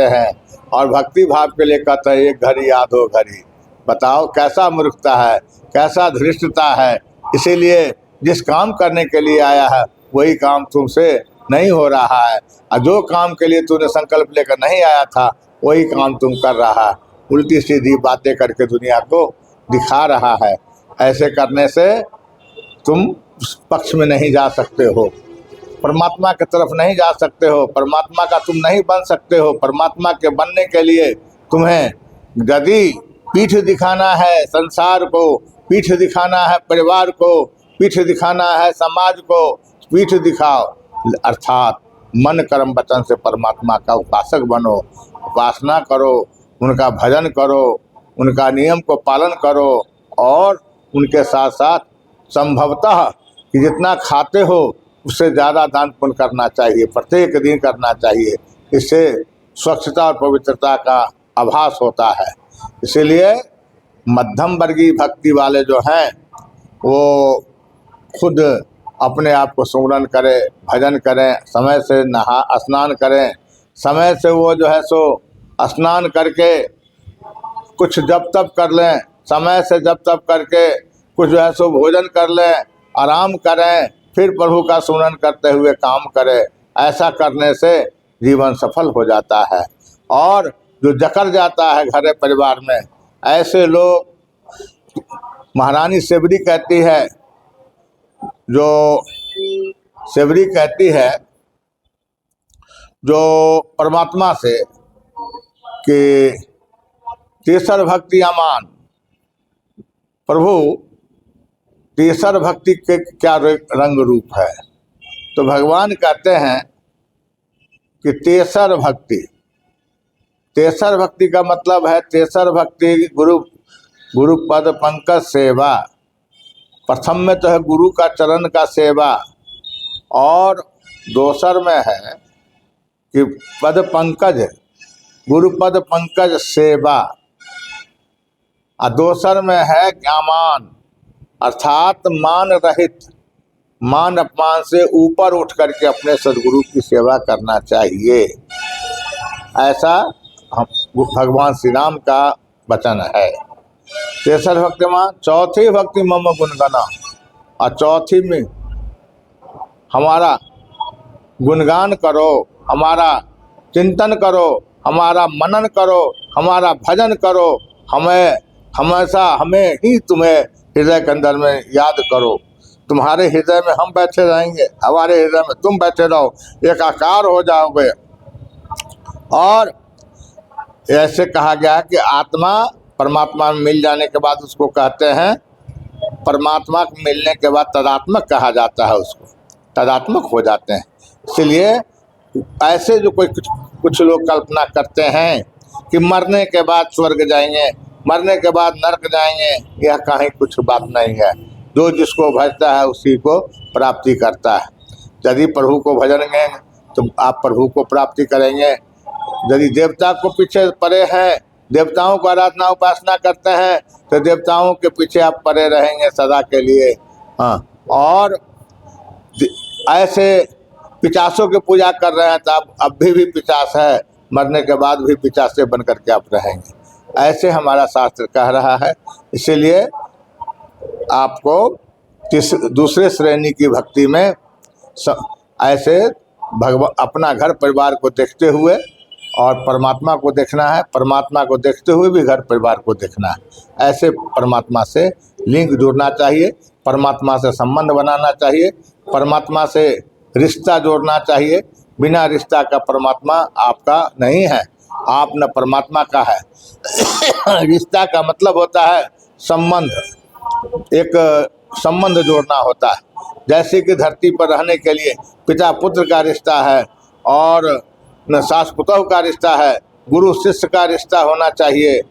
हैं और भक्ति भाव के लिए कहते हैं एक घड़ी या दो घड़ी। बताओ कैसा मूर्खता है, कैसा धृष्टता है। इसीलिए जिस काम करने के लिए आया है वही काम तुमसे नहीं हो रहा है, और जो काम के लिए तूने संकल्प लेकर नहीं आया था वही काम तुम कर रहा है। उल्टी सीधी बातें करके दुनिया को दिखा रहा है। ऐसे करने से तुम पक्ष में नहीं जा सकते हो, परमात्मा की तरफ नहीं जा सकते हो, परमात्मा का तुम नहीं बन सकते हो। परमात्मा के बनने के लिए तुम्हें यदि पीठ दिखाना है संसार को, पीठ दिखाना है परिवार को, पीठ दिखाना है समाज को, पीठ दिखाओ। अर्थात मन कर्म वचन से परमात्मा का उपासक बनो, उपासना करो, उनका भजन करो, उनका नियम को पालन करो, और उनके साथ साथ संभवतः कि जितना खाते हो उससे ज़्यादा दान पुण्य करना चाहिए, प्रत्येक दिन करना चाहिए। इससे स्वच्छता और पवित्रता का आभास होता है। इसीलिए मध्यम वर्गीय भक्ति वाले जो हैं वो खुद अपने आप को सुमरन करें, भजन करें, समय से स्नान करें, समय से वो जो है सो स्नान करके कुछ जप तप कर लें, समय से जप तप करके कुछ जो है सो भोजन कर लें, आराम करें, फिर प्रभु का सुमरन करते हुए काम करें। ऐसा करने से जीवन सफल हो जाता है। और जो जकड़ जाता है घर परिवार में, ऐसे लोग, महारानी सेवरी कहती है, जो सेवरी कहती है जो परमात्मा से कि तीसर भक्ति अमान, प्रभु तीसर भक्ति के क्या रंग रूप है। तो भगवान कहते हैं कि तेसर भक्ति, तेसर भक्ति का मतलब है तेसर भक्ति गुरु पद पंकज सेवा। प्रथम में तो है गुरु का चरण का सेवा, और दोसर में है कि पद पंकज, गुरु पद पंकज सेवा, और दोसर में है ज्ञामान, अर्थात मान रहित, मान अपमान से ऊपर उठ करके अपने सदगुरु की सेवा करना चाहिए। ऐसा भगवान श्री राम का वचन है। तेसर भक्ति में चौथी भक्ति मम गुणगना, और चौथी में हमारा गुणगान करो, हमारा चिंतन करो, हमारा मनन करो, हमारा भजन करो, हमें हमेशा हमें ही तुम्हें हृदय के अंदर में याद करो। तुम्हारे हृदय में हम बैठे रहेंगे, हमारे हृदय में तुम बैठे रहो, एक आकार हो जाओगे। और ऐसे कहा गया कि आत्मा परमात्मा में मिल जाने के बाद उसको कहते हैं, परमात्मा को मिलने के बाद तदात्मक कहा जाता है, उसको तदात्मक हो जाते हैं। इसलिए ऐसे जो कुछ लोग कल्पना करते हैं कि मरने के बाद स्वर्ग जाएंगे, मरने के बाद नरक जाएंगे, यह कहीं कुछ बात नहीं है। जो जिसको भजता है उसी को प्राप्ति करता है। यदि प्रभु को भजनेंगे तो आप प्रभु को प्राप्ति करेंगे। यदि देवता को पीछे पड़े हैं, देवताओं को आराधना उपासना करते हैं, तो देवताओं के पीछे आप पड़े रहेंगे सदा के लिए। हाँ, और ऐसे पिचासों की पूजा कर रहे हैं तो आप अब भी पिचास है, मरने के बाद भी पिचासे बन करके आप रहेंगे। ऐसे हमारा शास्त्र कह रहा है। इसीलिए आपको दूसरे श्रेणी की भक्ति में ऐसे भगवान अपना घर परिवार को देखते हुए और परमात्मा को देखना है, परमात्मा को देखते हुए भी घर परिवार को देखना है। ऐसे परमात्मा से लिंक जोड़ना चाहिए, परमात्मा से संबंध बनाना चाहिए, परमात्मा से रिश्ता जोड़ना चाहिए। बिना रिश्ता का परमात्मा आपका नहीं है, आप न परमात्मा का है। रिश्ता का मतलब होता है संबंध, एक संबंध जोड़ना होता है। जैसे कि धरती पर रहने के लिए पिता पुत्र का रिश्ता है, और सास पुतोह का रिश्ता है, गुरु शिष्य का रिश्ता होना चाहिए,